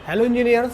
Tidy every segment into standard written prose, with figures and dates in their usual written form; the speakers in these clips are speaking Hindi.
Hello engineers.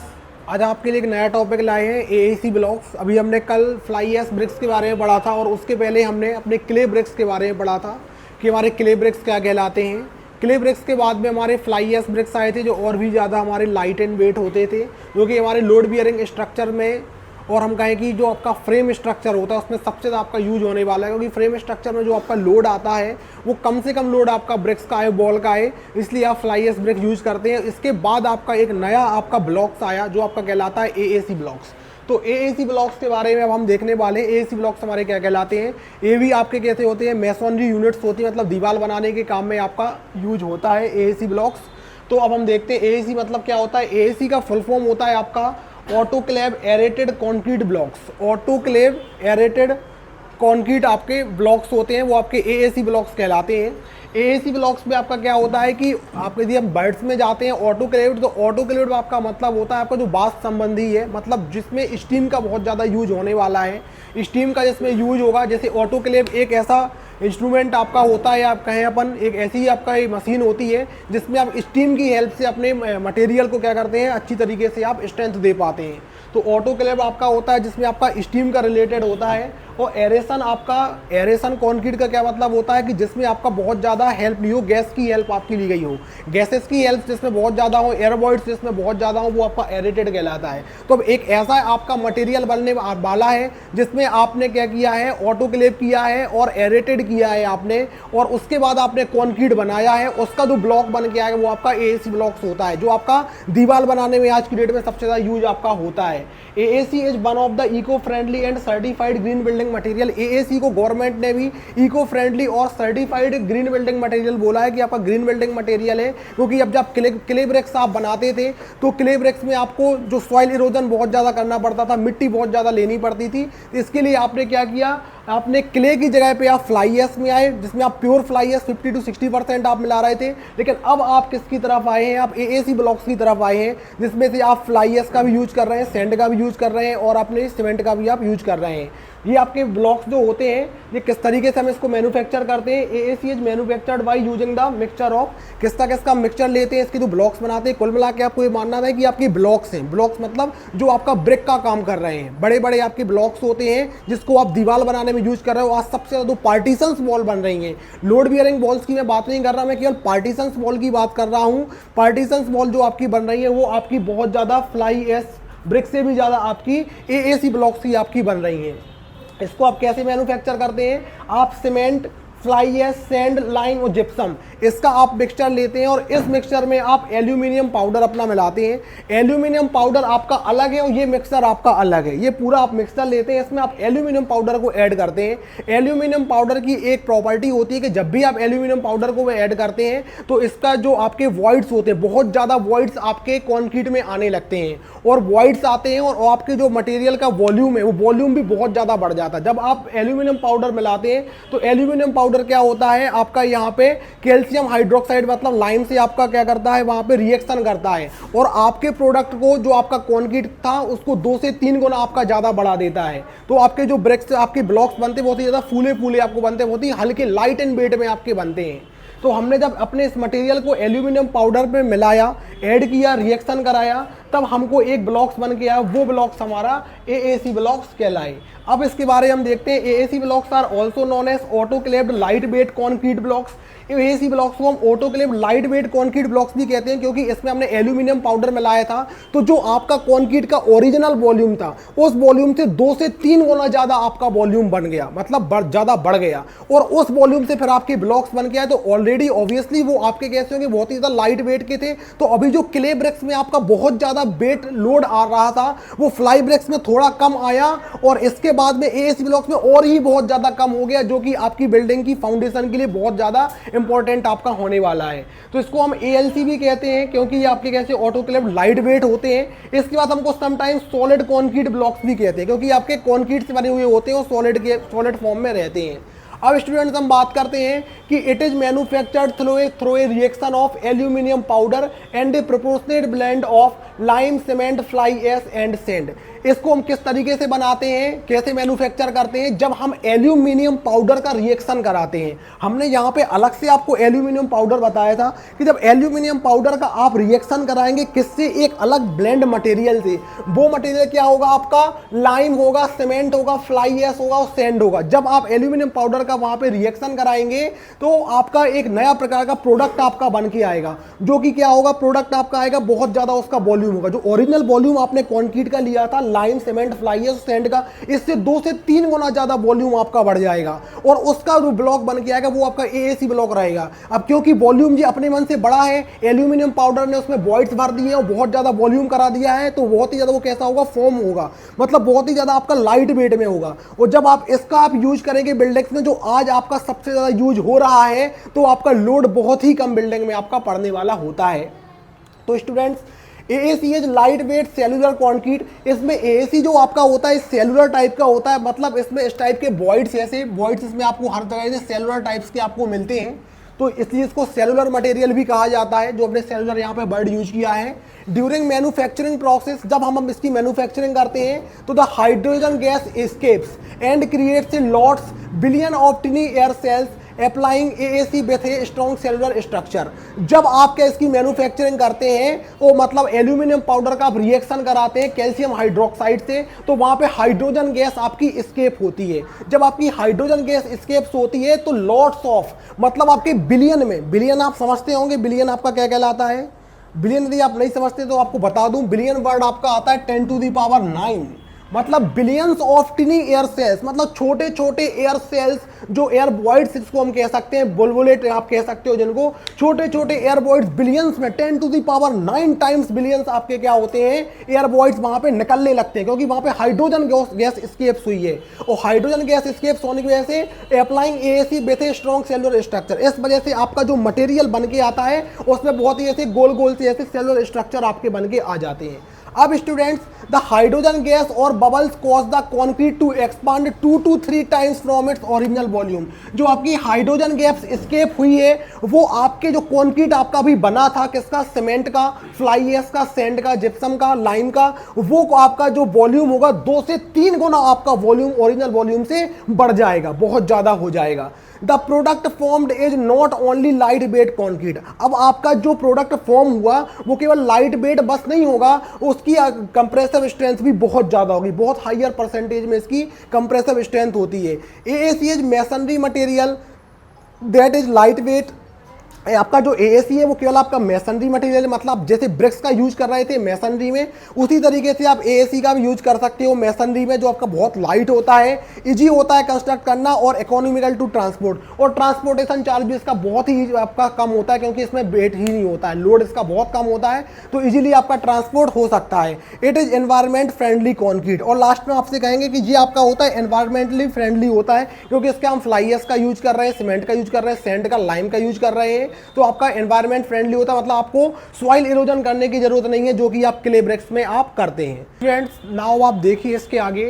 आज आपके लिए एक नया टॉपिक लाए हैं एएसी ब्लॉक्स। अभी हमने कल फ्लाई एश ब्रिक्स के बारे में पढ़ा था और उसके पहले हमने अपने क्ले ब्रिक्स के बारे में पढ़ा था कि हमारे क्ले ब्रिक्स क्या कहलाते हैं। क्ले ब्रिक्स के बाद में हमारे फ्लाई एश ब्रिक्स आए थे जो और भी ज़्यादा हमारे लाइट एंड वेट होते थे, जो कि हमारे लोड बियरिंग स्ट्रक्चर में और हम कहें कि जो आपका फ्रेम स्ट्रक्चर होता है उसमें सबसे ज़्यादा आपका यूज होने वाला है, क्योंकि फ्रेम स्ट्रक्चर में जो आपका लोड आता है वो कम से कम लोड आपका ब्रिक्स का है, बॉल का है, इसलिए आप फ्लाई एश ब्रिक्स यूज करते हैं। इसके बाद आपका एक नया आपका ब्लॉक्स आया जो आपका कहलाता है एएसी ब्लॉक्स। तो एएसी ब्लॉक्स के बारे में अब हम देखने वाले हैं। एएसी ब्लॉक्स हमारे क्या कहलाते हैं, ये भी आपके कैसे होते हैं, मैसोनरी यूनिट्स होती है, मतलब दीवार बनाने के काम में आपका यूज होता है एएसी ब्लॉक्स। तो अब हम देखते हैं एएसी मतलब क्या होता है। एएसी का फुल फॉर्म होता है आपका autoclave aerated concrete blocks. Autoclave aerated concrete आपके ब्लॉक्स होते हैं, वो आपके एएसी ब्लॉक्स कहलाते हैं। एएसी ब्लॉक्स में आपका क्या होता है कि आप यदि हम बर्ड्स में जाते हैं ऑटोक्लेव, तो ऑटोक्लेव में आपका मतलब होता है आपका जो वाष्प संबंधी है, मतलब जिसमें स्टीम का बहुत ज़्यादा यूज होने वाला है। स्टीम का जिसमें यूज होगा, जैसे ऑटोक्लेव एक ऐसा इंस्ट्रूमेंट आपका होता है, आप कहें अपन एक ऐसी ही आपका एक मशीन होती है जिसमें आप स्टीम की हेल्प से अपने मटेरियल को क्या करते हैं, अच्छी तरीके से आप स्ट्रेंथ दे पाते हैं। तो ऑटोक्लेव आपका होता है जिसमें आपका स्टीम का रिलेटेड होता है। और एरेसन आपका, एरेसन कंक्रीट का क्या मतलब होता है कि जिसमें आपका बहुत ज़्यादा हेल्प ली हो, गैस की हेल्प आपकी ली गई हो, गैसेस की हेल्प जिसमें बहुत ज़्यादा हो, एयर वॉइड्स जिसमें बहुत ज़्यादा हो, वो आपका एरेटेड कहलाता है। तो अब एक ऐसा आपका मटेरियल बनने वाला है जिसमें आपने क्या किया है, ऑटोक्लेव किया है और एरेटेड किया है आपने, और उसके बाद आपने कंक्रीट बनाया है, उसका जो ब्लॉक बन के आएगा वो आपका एएसी ब्लॉक्स होता है, जो आपका दीवार बनाने में आज की डेट में सबसे ज़्यादा यूज आपका होता है। AAC is one of the eco friendly and certified green building material. AAC को गवर्नमेंट ने भी इको फ्रेंडली और सर्टिफाइड ग्रीन बिल्डिंग मटेरियल बोला है कि आपका ग्रीन बिल्डिंग मटेरियल है, क्योंकि अब जब क्ले ब्रिक्स आप बनाते थे तो क्ले ब्रिक्स में आपको जो सॉइल इरोजन बहुत ज़्यादा करना पड़ता था, मिट्टी बहुत ज़्यादा लेनी पड़ती थी। इसके लिए आपने क्या किया, आपने क्ले की जगह पे आप फ्लाई एश में आए, जिसमें आप प्योर फ्लाई एश 50 to 60% आप मिला रहे थे। लेकिन अब आप किसकी तरफ आए हैं, आप एएसी ब्लॉक्स की तरफ आए हैं, जिसमें से आप फ्लाई एश का भी यूज कर रहे हैं, सैंड का भी यूज कर रहे हैं और अपने सीमेंट का भी आप यूज कर रहे हैं। ये आपके ब्लॉक्स जो होते हैं, ये किस तरीके से हम इसको मैन्युफैक्चर करते हैं। AAC is manufactured by using the mixture of, किसका मिक्सचर लेते हैं, इसके जो ब्लॉक्स बनाते हैं। कुल मिला के आपको ये मानना है कि आपके ब्लॉक्स हैं, ब्लॉक्स मतलब जो आपका ब्रिक का काम कर रहे हैं, बड़े बड़े आपके ब्लॉक्स होते हैं जिसको आप दीवार बनाने में यूज कर रहे हो। आज सबसे ज़्यादा जो पार्टीशंस वॉल बन रही हैं, लोड बियरिंग वॉल्स की मैं बात नहीं कर रहा, मैं केवल पार्टीशंस वॉल की बात कर रहा हूँ। पार्टीशंस वॉल जो आपकी बन रही है वो आपकी बहुत ज़्यादा फ्लाई एश ब्रिक से भी ज़्यादा आपकी एएसी ब्लॉक्स की आपकी बन रही हैं। इसको आप कैसे मैन्युफैक्चर करते हैं, आप cement, fly ash, sand, lime और जिप्सम, इसका आप मिक्सचर लेते हैं और इस मिक्सचर में आप एल्यूमिनियम पाउडर अपना मिलाते हैं। एल्यूमिनियम पाउडर आपका अलग है और ये मिक्सचर आपका अलग है। ये पूरा आप मिक्सचर लेते हैं, इसमें आप एल्यूमिनियम पाउडर को ऐड करते हैं। एल्यूमिनियम पाउडर की एक प्रॉपर्टी होती है कि जब भी आप एल्यूमिनियम पाउडर को ऐड करते हैं तो इसका जो आपके वॉइड्स होते हैं, बहुत ज़्यादा वॉइड्स आपके कॉन्क्रीट में आने लगते हैं, और वॉइड्स आते हैं और आपके जो मटेरियल का वॉल्यूम है वो वॉल्यूम भी बहुत ज़्यादा बढ़ जाता है। जब आप एल्यूमिनियम पाउडर मिलाते हैं तो एल्यूमिनियम पाउडर क्या होता है, आपका यहाँ पे कैल्शियम हाइड्रोक्साइड मतलब लाइम से आपका क्या करता है, वहाँ पे रिएक्शन करता है और आपके प्रोडक्ट को, जो आपका कॉन्क्रीट था उसको 2 से 3 गुना आपका ज़्यादा बढ़ा देता है। तो आपके जो ब्रिक्स, आपके ब्लॉक्स बनते हैं बहुत ही ज़्यादा फूले फूले आपको बनते हैं, बहुत ही हल्के लाइट एंड वेट में आपके बनते हैं। तो हमने जब अपने इस मटेरियल को एल्यूमिनियम पाउडर में मिलाया, ऐड किया, रिएक्शन कराया, तब हमको एक ब्लॉक्स बन के आया, वो ब्लॉक्स हमारा एएसी ब्लॉक्स कहलाए। अब इसके बारे में हम देखते हैं। AAC blocks are also known as autoclaved light weight concrete blocks. AAC blocks को हम autoclave light weight concrete blocks भी कहते हैं, क्योंकि इसमें हमने एल्यूमिनियम पाउडर मिलाया था। तो जो आपका कॉन्क्रीट का ओरिजिनल वॉल्यूम था, उस वॉल्यूम से 2 से 3 गुना ज़्यादा आपका वॉल्यूम बन गया, मतलब ज़्यादा बढ़ गया, और उस वॉल्यूम से फिर आपके ब्लॉक्स बन गया। तो ऑलरेडी ऑब्वियसली वो आपके कैसे होंगे, बहुत ही ज़्यादा लाइट वेट के थे। तो अभी जो क्ले ब्रिक्स में आपका बहुत ज़्यादा वेट लोड आ रहा था, वो फ्लाई ब्रिक्स में थोड़ा कम आया, और इसके बाद में एएसी ब्लॉक्स में और ही बहुत ज़्यादा कम हो गया, जो कि आपकी बिल्डिंग की फाउंडेशन के लिए बहुत ज़्यादा इंपॉर्टेंट आपका होने वाला है। तो इसको हम एएलसी भी कहते हैं, क्योंकि ये आपके कैसे ऑटोक्लेव लाइट वेट होते हैं। इसके बाद हमको समटाइम्स सॉलिड कॉन्क्रीट ब्लॉक्स भी कहते हैं, क्योंकि आपके कॉन्क्रीट से बने हुए होते हैं और सॉलिड फॉर्म में रहते हैं। अब स्टूडेंट्स हम बात करते हैं कि it is manufactured through a reaction of aluminium powder and a proportionate blend of lime, cement, fly ash and sand. इसको हम किस तरीके से बनाते हैं, कैसे मैन्युफैक्चर करते हैं, जब हम एल्यूमिनियम पाउडर का रिएक्शन कराते हैं। हमने यहाँ पे अलग से आपको एल्यूमिनियम पाउडर बताया था कि जब एल्यूमिनियम पाउडर का आप रिएक्शन कराएंगे किससे, एक अलग ब्लेंड मटेरियल से, वो मटेरियल क्या होगा आपका, लाइम होगा, सीमेंट होगा, फ्लाई एश होगा और सैंड होगा। जब आप एल्यूमिनियम पाउडर का वहां पे रिएक्शन कराएंगे तो आपका एक नया प्रकार का प्रोडक्ट आपका बन के आएगा, जो कि क्या होगा, प्रोडक्ट आपका आएगा बहुत ज्यादा उसका वॉल्यूम होगा। जो ओरिजिनल वॉल्यूम आपने कंक्रीट का लिया था, lime, cement, fly ash, sand का, इससे 2 से 3 गुना ज्यादा वॉल्यूम आपका बढ़ जाएगा और उसका जो ब्लॉक बन के आएगा वो आपका एएसी ब्लॉक रहेगा। अब क्योंकि वॉल्यूम जी अपने मन से बड़ा है, एल्यूमिनियम पाउडर ने उसमें वॉइड्स भर दिए और बहुत ज्यादा वॉल्यूम करा दिया है, तो बहुत ही ज्यादा वो कैसा होगा, फॉर्म होगा, मतलब बहुत ही ज्यादा आपका लाइट वेट में होगा। और जब आप इसका आप यूज करेंगे बिल्डिंग्स में, जो आज आपका सबसे ज्यादा यूज हो रहा है, तो आपका लोड बहुत ही कम बिल्डिंग में आपका पड़ने वाला होता है। तो students, AACH light weight cellular concrete, इसमें AAC जो आपका होता है सेलुलर टाइप का होता है, मतलब इसमें इस टाइप के वॉइड्स, ऐसे वॉइड्स इसमें आपको हर तरह से सेलुलर टाइप्स के आपको मिलते हैं, तो इसलिए इसको सेलुलर मटेरियल भी कहा जाता है, जो अपने सेलुलर यहाँ पे वर्ड यूज किया है। ड्यूरिंग मैन्युफैक्चरिंग प्रोसेस, जब हम इसकी मैन्युफैक्चरिंग करते हैं तो the hydrogen gas escapes and creates lots billion of tiny air cells applying AAC with a strong cellular structure. जब आप क्या इसकी मैन्युफैक्चरिंग करते हैं, तो मतलब एल्यूमिनियम पाउडर का आप रिएक्शन कराते हैं कैल्शियम हाइड्रोक्साइड से, तो वहां पे हाइड्रोजन गैस आपकी स्केप होती है। जब आपकी हाइड्रोजन गैस स्केप्स होती है तो लॉट्स ऑफ, मतलब आपके बिलियन में, बिलियन आप समझते होंगे, बिलियन आपका क्या कहलाता है, बिलियन यदि आप नहीं समझते तो आपको बता दूं, बिलियन वर्ड आपका आता है 10 टू द पावर 9, मतलब billions of tiny air cells, मतलब छोटे छोटे एयर सेल्स, जो एयर वॉइड्स इसको हम कह सकते हैं, बुलबुलेट आप कह सकते हो जिनको, छोटे छोटे एयर वॉइड्स बिलियंस में 10 to the power 9 times billions आपके क्या होते हैं, एयर वॉइड्स वहां पे निकलने लगते हैं, क्योंकि वहां पे हाइड्रोजन गैस स्केप्स हुई है, और हाइड्रोजन गैस स्केप्स होने की वजह से applying AAC with a strong cellular structure, इस वजह से आपका जो मटेरियल बन के आता है उसमें बहुत ही ऐसे गोल गोल से ऐसे सेलुलर स्ट्रक्चर आपके बन के आ जाते हैं। अब स्टूडेंट्स, द हाइड्रोजन गैस और bubbles cause the concrete to expand 2 to 3 times from its original volume. जो आपकी हाइड्रोजन गैस एस्केप हुई है, वो आपके जो कंक्रीट आपका भी बना था, किसका, सीमेंट का, फ्लाई एश का, सैंड का, जिप्सम का, लाइम का, वो आपका जो वॉल्यूम होगा 2 से 3 गुना आपका वॉल्यूम ओरिजिनल वॉल्यूम से बढ़ जाएगा, बहुत ज्यादा हो जाएगा। The product formed is not only light weight concrete. अब आपका जो प्रोडक्ट फॉर्म हुआ वो केवल लाइट वेट बस नहीं होगा, उसकी कंप्रेसिव स्ट्रेंथ भी बहुत ज्यादा होगी, बहुत हायर परसेंटेज में इसकी कंप्रेसिव स्ट्रेंथ होती है। AACH masonry material that is light weight, आपका जो AAC है वो केवल आपका मैसनरी मटेरियल, मतलब जैसे ब्रिक्स का यूज कर रहे थे मैसनरी में, उसी तरीके से आप AAC का भी यूज कर सकते हो मैसनरी में, जो आपका बहुत लाइट होता है, इजी होता है कंस्ट्रक्ट करना और इकोनॉमिकल टू ट्रांसपोर्ट, और ट्रांसपोर्टेशन चार्ज भी इसका बहुत ही आपका कम होता है, क्योंकि इसमें वेट ही नहीं होता है, लोड इसका बहुत कम होता है, तो इजीली आपका ट्रांसपोर्ट हो सकता है। It is environment friendly concrete, और लास्ट में आपसे कहेंगे कि ये आपका होता है एनवायरमेंटली फ्रेंडली होता है, क्योंकि इसका हम फ्लाई एश का यूज कर रहे हैं, सीमेंट का यूज कर रहे हैं, सैंड का, लाइम का यूज कर रहे हैं, तो आपका एनवायरमेंट फ्रेंडली होता है, मतलब आपको सॉइल इरोजन करने की जरूरत नहीं है, जो कि आप क्ले ब्रिक्स में आप करते हैं। फ्रेंड्स, नाउ आप देखिए इसके आगे,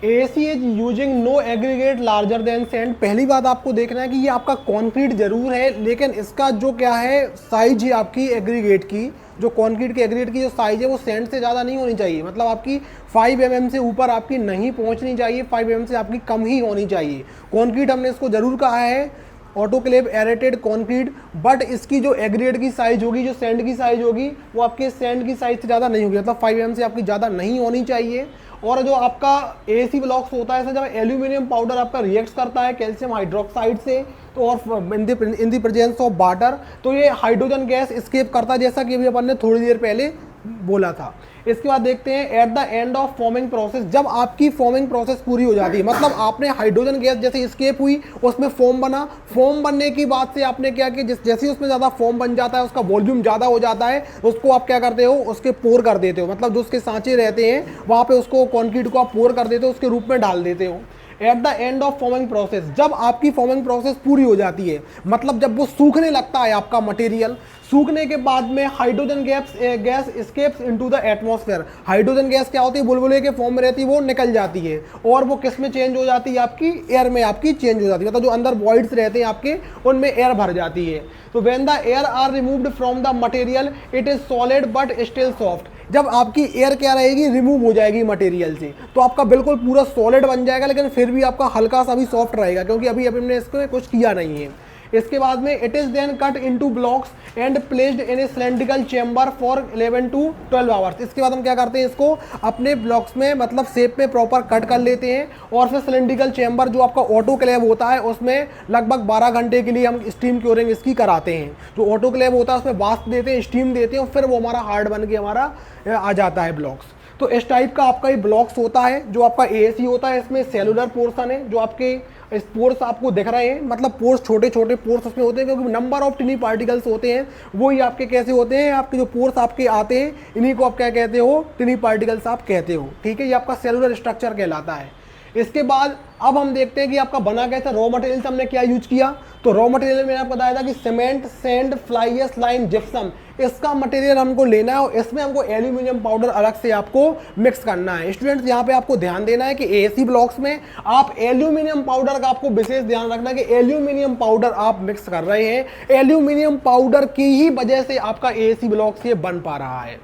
AAC is using no aggregate larger than sand. पहली बात आपको देखना है कि ये आपका कंक्रीट जरूर है, लेकिन इसका जो क्या है साइज है आपकी एग्रीगेट की, जो कंक्रीट के एग्रीगेट की जो साइज है वो सैंड से ज़्यादा नहीं होनी चाहिए, मतलब आपकी 5 mm से ऊपर आपकी नहीं पहुंचनी चाहिए, 5 mm से आपकी कम ही होनी चाहिए। कंक्रीट हमने इसको जरूर कहा है ऑटोक्लेव एरेटेड कंक्रीट, बट इसकी जो एग्रीगेट की साइज होगी, जो सैंड की साइज होगी, वो आपके सैंड की साइज से ज़्यादा नहीं होगी, मतलब 5 mm से आपकी ज़्यादा नहीं होनी चाहिए। और जो आपका AAC ब्लॉक्स होता है, जब एल्यूमिनियम पाउडर आपका रिएक्ट करता है कैल्शियम हाइड्रोक्साइड से, तो और in the presence of water, तो ये हाइड्रोजन गैस एस्केप करता है, जैसा कि अभी अपन ने थोड़ी देर पहले बोला था। इसके बाद देखते हैं at the end of forming process, जब आपकी फॉर्मिंग प्रोसेस पूरी हो जाती है, मतलब आपने हाइड्रोजन गैस जैसे एस्केप हुई, उसमें फोम बना, फोम बनने की बाद से आपने क्या किया, जैसे उसमें ज़्यादा फोम बन जाता है, उसका वॉल्यूम ज़्यादा हो जाता है, उसको आप क्या करते हो, उसके पोर कर देते हो, मतलब जो उसके सांचे रहते हैं वहाँ पे उसको कंक्रीट को आप पोर कर देते हो, उसके रूप में डाल देते हो। At the end of forming process, जब आपकी फॉर्मिंग प्रोसेस पूरी हो जाती है, मतलब जब वो सूखने लगता है आपका मटेरियल, सूखने के बाद में hydrogen gas escapes into the atmosphere. Hydrogen gas क्या होती है, बुलबुले के फॉर्म में रहती है, वो निकल जाती है, और वो किस में चेंज हो जाती है, आपकी एयर में आपकी चेंज हो जाती है, मतलब जो अंदर वॉइड्स रहते हैं आपके, उनमें एयर भर जाती है। तो when the air are removed from the material it is solid but still soft, जब आपकी एयर क्या रहेगी, रिमूव हो जाएगी मटेरियल से, तो आपका बिल्कुल पूरा सॉलिड बन जाएगा, लेकिन फिर भी आपका हल्का सा भी सॉफ्ट रहेगा, क्योंकि अभी हमने इसको कुछ किया नहीं है। इसके बाद में it is then cut into blocks and placed in a cylindrical chamber for 11 to 12 hours. इसके बाद हम क्या करते हैं, इसको अपने ब्लॉक्स में मतलब शेप में प्रॉपर कट कर लेते हैं, और फिर सिलेंड्रिकल चेंबर जो आपका ऑटोक्लेव होता है उसमें लगभग 12 घंटे के लिए हम स्टीम क्योरिंग इसकी कराते हैं। जो ऑटोक्लेव होता है उसमें वाष्प देते हैं, स्टीम देते हैं, और फिर वो हमारा हार्ड बन के हमारा आ जाता है ब्लॉक्स। तो इस टाइप का आपका ये ब्लॉक्स होता है। जो आपका एएसी होता है इसमें सेलुलर पोर्शन है, जो आपके पोर्स आपको दिख रहे हैं, मतलब पोर्स छोटे छोटे पोर्स उसमें होते हैं, क्योंकि नंबर ऑफ टिनी पार्टिकल्स होते हैं, वही आपके कैसे होते हैं, आपके जो पोर्स आपके आते हैं इन्हीं को आप क्या कहते हो, टिनी पार्टिकल्स आप कहते हो। ठीक है, ये आपका सेलुलर स्ट्रक्चर कहलाता है। इसके बाद अब हम देखते हैं कि आपका बना कैसे, रॉ मटेरियल हमने क्या यूज किया। तो रॉ मटेरियल में आपको बताया था कि cement, sand, fly ash, lime, gypsum, इसका मटेरियल हमको लेना है, और इसमें हमको एल्यूमिनियम पाउडर अलग से आपको मिक्स करना है। स्टूडेंट्स यहाँ पे आपको ध्यान देना है कि एएसी ब्लॉक्स में आप एल्यूमिनियम पाउडर का आपको विशेष ध्यान रखना है कि एल्यूमिनियम पाउडर आप मिक्स कर रहे हैं, एल्यूमिनियम पाउडर की ही वजह से आपका एएसी ब्लॉक्स ये बन पा रहा है।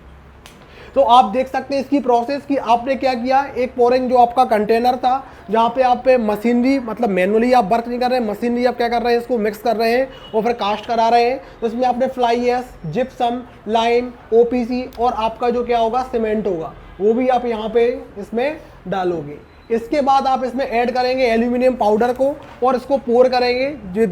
तो आप देख सकते हैं इसकी प्रोसेस कि आपने क्या किया, एक पोरिंग जो आपका कंटेनर था, जहाँ पे आप पे मशीनरी मतलब मैनुअली आप वर्क नहीं कर रहे हैं, मशीनरी आप क्या कर रहे हैं, इसको मिक्स कर रहे हैं और फिर कास्ट करा रहे हैं। तो इसमें आपने fly ash, gypsum, lime, OPC और आपका जो क्या होगा, सीमेंट होगा, वो भी आप यहाँ पे इसमें डालोगे। इसके बाद आप इसमें ऐड करेंगे एल्यूमिनियम पाउडर को, और इसको पोर करेंगे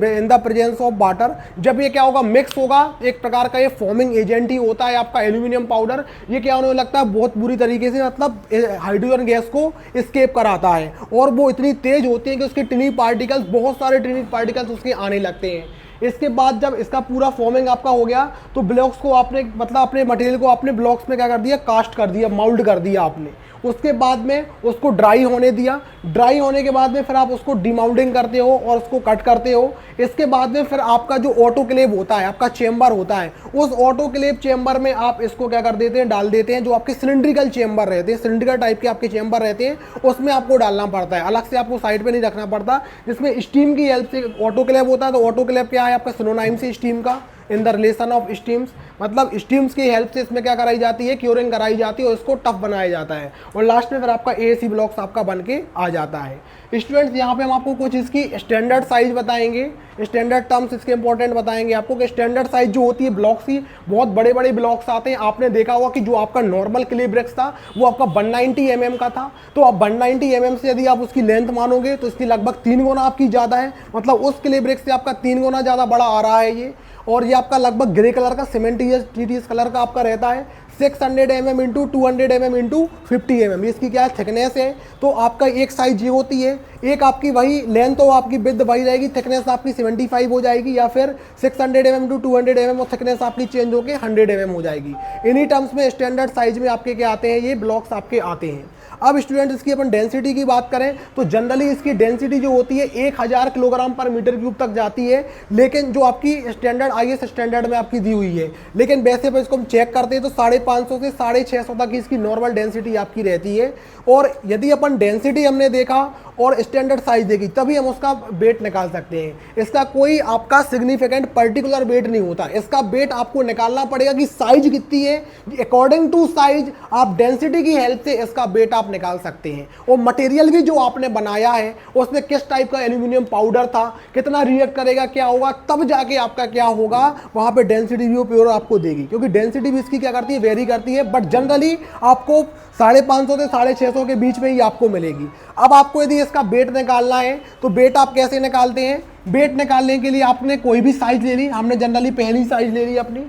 in the presence of water. जब ये क्या होगा, मिक्स होगा, एक प्रकार का ये फॉर्मिंग एजेंट ही होता है आपका एल्यूमिनियम पाउडर। ये क्या होने लगता है, बहुत बुरी तरीके से मतलब हाइड्रोजन गैस को स्केप कराता है, और वो इतनी तेज होती है कि उसके टिनी पार्टिकल्स, बहुत सारे टिनी पार्टिकल्स उसके आने लगते हैं। इसके बाद जब इसका पूरा फॉर्मिंग आपका हो गया, तो ब्लॉक्स को आपने मतलब अपने मटेरियल को आपने ब्लॉक्स में क्या कर दिया, कास्ट कर दिया, माउल्ड कर दिया आपने। उसके बाद में उसको ड्राई होने दिया। ड्राई होने के बाद में फिर आप उसको डिमाउल्डिंग करते हो और उसको कट करते हो। इसके बाद में फिर आपका जो ऑटोक्लेव होता है, आपका चेंबर होता है, उस ऑटोक्लेव चेंबर में आप इसको क्या कर देते हैं, डाल देते हैं। जो आपके सिलिंड्रिकल चेंबर रहते हैं, सिलिंड्रिकल टाइप के आपके चेंबर रहते हैं, उसमें आपको डालना पड़ता है, अलग से आपको साइड पे नहीं रखना पड़ता। जिसमें स्टीम की हेल्प से ऑटोक्लेव होता है। तो ऑटोक्लेव क्या है आपका, सिनोनाइम से स्टीम का, in the relation of stems, मतलब स्टीम्स की हेल्प से इसमें क्या कराई जाती है, क्योरिंग कराई जाती है और इसको टफ बनाया जाता है, और लास्ट में फिर आपका एएसी ब्लॉक्स आपका बन के आ जाता है। स्टूडेंट्स यहाँ पे हम आपको कुछ इसकी स्टैंडर्ड साइज बताएंगे, स्टैंडर्ड टर्म्स इसके इंपॉर्टेंट बताएंगे आपको कि स्टैंडर्ड साइज जो होती है ब्लॉक्स की, बहुत बड़े बड़े ब्लॉक्स आते हैं। आपने देखा होगा कि जो आपका नॉर्मल क्ले ब्रिक्स था वो आपका 190 mm का था। तो अब 190 mm से यदि आप उसकी लेंथ मानोगे तो इसकी लगभग 3 गुना आपकी ज़्यादा है, मतलब उस क्ले ब्रिक्स से आपका 3 गुना ज़्यादा बड़ा आ रहा है ये। और ये आपका लगभग ग्रे कलर का सीमेंटियस कलर का आपका रहता है। 600 mm into 200 mm into 50 mm इसकी क्या थिकनेस है। तो आपका एक साइज ये होती है, एक आपकी वही लेंथ तो आपकी विड्थ वही रहेगी, थिकनेस आपकी 75 हो जाएगी, या फिर 600 mm टू 200 mm और थिकनेस आपकी चेंज होकर 100 mm हो जाएगी। इन्हीं टर्म्स में स्टैंडर्ड साइज में आपके क्या आते हैं, ये ब्लॉक्स आपके आते हैं। अब स्टूडेंट इसकी अपन डेंसिटी की बात करें तो जनरली इसकी डेंसिटी जो होती है 1000 किलोग्राम पर मीटर क्यूब तक जाती है, लेकिन जो आपकी स्टैंडर्ड आईएस स्टैंडर्ड में आपकी दी हुई है। लेकिन वैसे पर इसको हम चेक करते हैं तो 550 से 650 तक इसकी नॉर्मल डेंसिटी आपकी रहती है। और यदि अपन डेंसिटी हमने देखा और स्टैंडर्ड साइज देखी तभी हम उसका वेट निकाल सकते हैं। इसका कोई आपका सिग्निफिकेंट पर्टिकुलर वेट नहीं होता, इसका वेट आपको निकालना पड़ेगा कि साइज कितनी है। अकॉर्डिंग टू साइज आप डेंसिटी की हेल्प से इसका वेट आप निकाल सकते हैं। और मटेरियल भी जो आपने बनाया है उसमें किस टाइप का एल्यूमिनियम पाउडर था, कितना रिएक्ट करेगा, क्या होगा, तब जाके आपका क्या होगा, वहां पे डेंसिटी भी प्योर आपको देगी। क्योंकि डेंसिटी भी इसकी क्या करती है, वेरी करती है, बट जनरली आपको 550 से 650 के बीच में ही आपको मिलेगी। अब आपको यदि इसका वेट निकालना है तो वेट आप कैसे निकालते हैं, वेट निकालने के लिए आपने कोई भी साइज ले ली, हमने जनरली पहली साइज ले ली अपनी।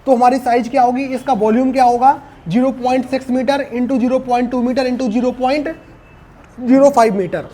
तो हमारी साइज क्या होगी, इसका वॉल्यूम क्या होगा, 0.6 metre into 0.2 metre into 0.05 metre.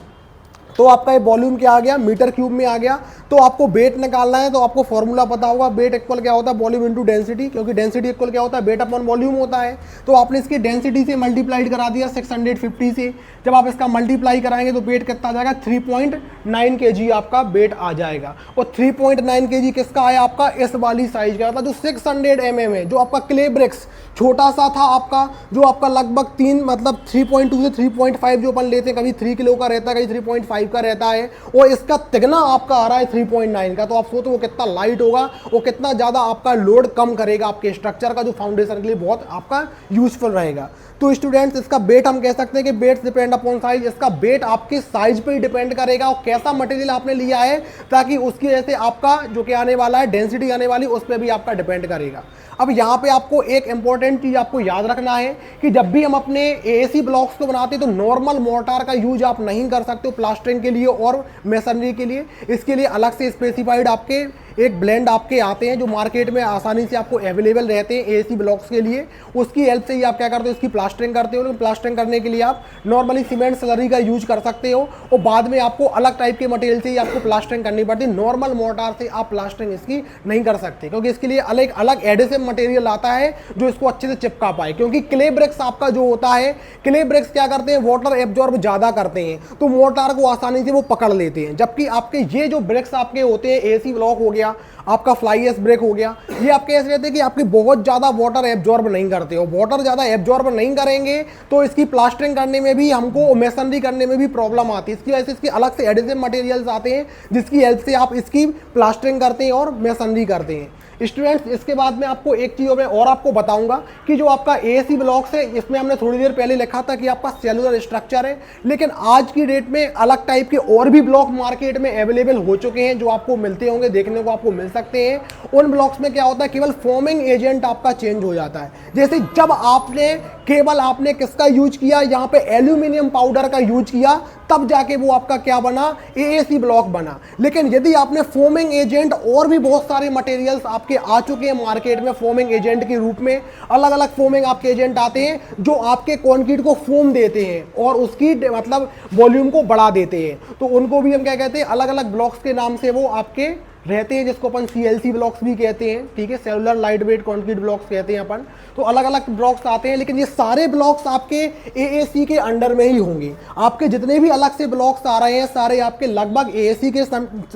तो आपका ये वॉल्यूम क्या आ गया, मीटर क्यूब में आ गया। तो आपको वेट निकालना है तो आपको फॉर्मूला पता होगा, वेट इक्वल क्या होता है, वॉल्यूम इनटू डेंसिटी, क्योंकि डेंसिटी इक्वल क्या होता है, वेट अपॉन वॉल्यूम होता है। तो आपने इसकी डेंसिटी से मल्टीप्लाइड करा दिया 650 से। जब आप इसका मल्टीप्लाई कराएंगे तो वेट कितना आ जाएगा, 3.9 kg आपका वेट आ जाएगा। और 3.9 kg किसका आया, आपका इस वाली साइज का था जो 600 mm है। जो आपका क्ले ब्रिक्स छोटा सा था आपका, जो आपका लगभग 3 मतलब 3.2 से 3.5 जो अपन लेते हैं, कभी 3 किलो का रहता है, कभी 3.5 टाइप का रहता है और इसका तिगना आपका आ रहा है 3.9 का। तो आप सोचो वो कितना लाइट होगा, वो कितना ज़्यादा आपका लोड कम करेगा आपके स्ट्रक्चर का, जो फाउंडेशन के लिए बहुत आपका यूजफुल रहेगा। तो स्टूडेंट्स इसका वेट हम कह सकते हैं कि वेट डिपेंड अपॉन साइज, इसका वेट आपके साइज पे ही डिपेंड करेगा और कैसा मटेरियल आपने लिया है, ताकि उसकी वजह से आपका जो कि आने वाला है डेंसिटी आने वाली उस पर भी आपका डिपेंड करेगा। अब यहाँ पे आपको एक इंपॉर्टेंट चीज आपको याद रखना है कि जब भी हम अपने एएसी ब्लॉक्स को बनाते हैं तो नॉर्मल मोर्टार का यूज आप नहीं कर सकते हो प्लास्टरिंग के लिए और मेसनरी के लिए। इसके लिए अलग से स्पेसिफाइड आपके एक ब्लेंड आपके आते हैं जो मार्केट में आसानी से आपको अवेलेबल रहते हैं एएसी ब्लॉक्स के लिए। उसकी हेल्प से ही आप क्या करते हो, इसकी प्लास्टरिंग करते हो। लेकिन प्लास्टरिंग करने के लिए आप नॉर्मली सीमेंट स्लरी का यूज कर सकते हो और बाद में आपको अलग टाइप के मटेरियल से ही आपको प्लास्टरिंग करनी पड़ती है। नॉर्मल मोर्टार से आप प्लास्टरिंग इसकी नहीं कर सकते, क्योंकि इसके लिए अलग अलग एडिसिव मटेरियल आता है जो इसको अच्छे से चिपका पाए। क्योंकि क्ले ब्रिक्स आपका जो होता है, क्ले ब्रिक्स क्या करते हैं, वाटर एब्जॉर्ब ज़्यादा करते हैं, तो मोर्टार को आसानी से वो पकड़ लेते हैं। जबकि आपके ये जो ब्रिक्स आपके होते हैं, एसी ब्लॉक हो गया, आपका फ्लाई एश ब्रेक हो गया, ये आपके ऐसे रहते हैं कि आपके बहुत ज़्यादा वाटर एब्जॉर्ब नहीं करते हो। वाटर ज़्यादा एब्जॉर्ब नहीं करेंगे तो इसकी प्लास्टरिंग करने में भी हमको, मेसनरी करने में भी प्रॉब्लम आती है। इसकी वजह से इसकी अलग से एडिसिव मटेरियल्स आते हैं जिसकी हेल्प से आप इसकी प्लास्टरिंग करते हैं और मेसनरी करते हैं। स्टूडेंट्स इसके बाद में आपको एक चीज़ मैं और आपको बताऊंगा कि जो आपका एएसी ब्लॉक्स है, इसमें हमने थोड़ी देर पहले लिखा था कि आपका सेलुलर स्ट्रक्चर है, लेकिन आज की डेट में अलग टाइप के और भी ब्लॉक मार्केट में अवेलेबल हो चुके हैं जो आपको मिलते होंगे, देखने को आपको मिल सकते हैं। उन ब्लॉक्स में क्या होता है, केवल फॉर्मिंग एजेंट आपका चेंज हो जाता है। जैसे जब आपने किसका यूज किया, यहाँ पे एल्यूमिनियम पाउडर का यूज किया, तब जाके वो आपका क्या बना, एएसी ब्लॉक बना। लेकिन यदि आपने फोमिंग एजेंट, और भी बहुत सारे मटेरियल्स आपके आ चुके हैं मार्केट में फोमिंग एजेंट के रूप में, अलग अलग फोमिंग आपके एजेंट आते हैं जो आपके कंक्रीट को फोम देते हैं और उसकी मतलब वॉल्यूम को बढ़ा देते हैं। तो उनको भी हम क्या कहते हैं, अलग अलग ब्लॉक्स के नाम से वो आपके रहते हैं, जिसको अपन सीएलसी ब्लॉक्स भी कहते हैं, ठीक है, cellular light weight concrete blocks कहते हैं अपन। तो अलग अलग ब्लॉक्स आते हैं, लेकिन ये सारे ब्लॉक्स आपके एएसी के अंडर में ही होंगे। आपके जितने भी अलग से ब्लॉक्स आ रहे हैं सारे आपके लगभग एएसी के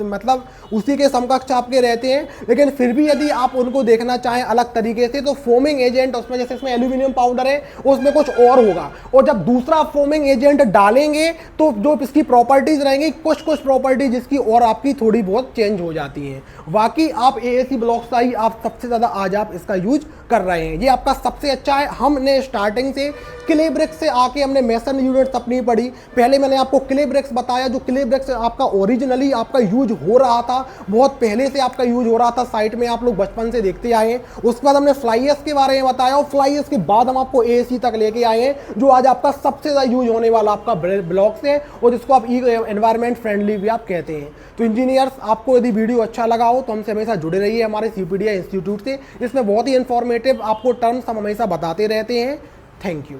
मतलब उसी के समकक्ष आपके रहते हैं। लेकिन फिर भी यदि आप उनको देखना चाहें अलग तरीके से, तो फोमिंग एजेंट उसमें, जैसे इसमें एल्यूमिनियम पाउडर है, उसमें कुछ और होगा, और जब दूसरा फोमिंग एजेंट डालेंगे तो जो इसकी प्रॉपर्टीज रहेंगी, कुछ प्रॉपर्टी जिसकी और आपकी थोड़ी बहुत चेंज हो जाती है। बाकी आप एएसी ब्लॉक्स का ही आप सबसे ज्यादा आज आप इसका यूज कर रहे हैं, ये आपका सबसे अच्छा है। हमने स्टार्टिंग से क्ले ब्रिक्स से आके हमने मेसन यूनिट्स अपनी पढ़ी। पहले मैंने आपको क्ले ब्रिक्स बताया, जो क्ले ब्रिक्स आपका ओरिजिनली आपका यूज हो रहा था, बहुत पहले से आपका यूज हो रहा था, साइट में आप लोग बचपन से देखते आए हैं। उसके बाद हमने फ्लाई एश के बारे में बताया, और फ्लाई एश के बाद हम आपको एएसी तक लेके आए हैं, जो आज आपका सबसे ज्यादा यूज होने वाला आपका ब्लॉक्स है, और जिसको आप एनवायरमेंट फ्रेंडली भी आप कहते हैं। तो इंजीनियर्स, आपको यदि वीडियो अच्छा लगा हो तो हमसे हमेशा जुड़े रहिए हमारे सीपीडिया इंस्टीट्यूट से, जिसमें बहुत ही इंफॉर्मेटिव आपको टर्म्स हम हमेशा बताते रहते हैं। Thank you.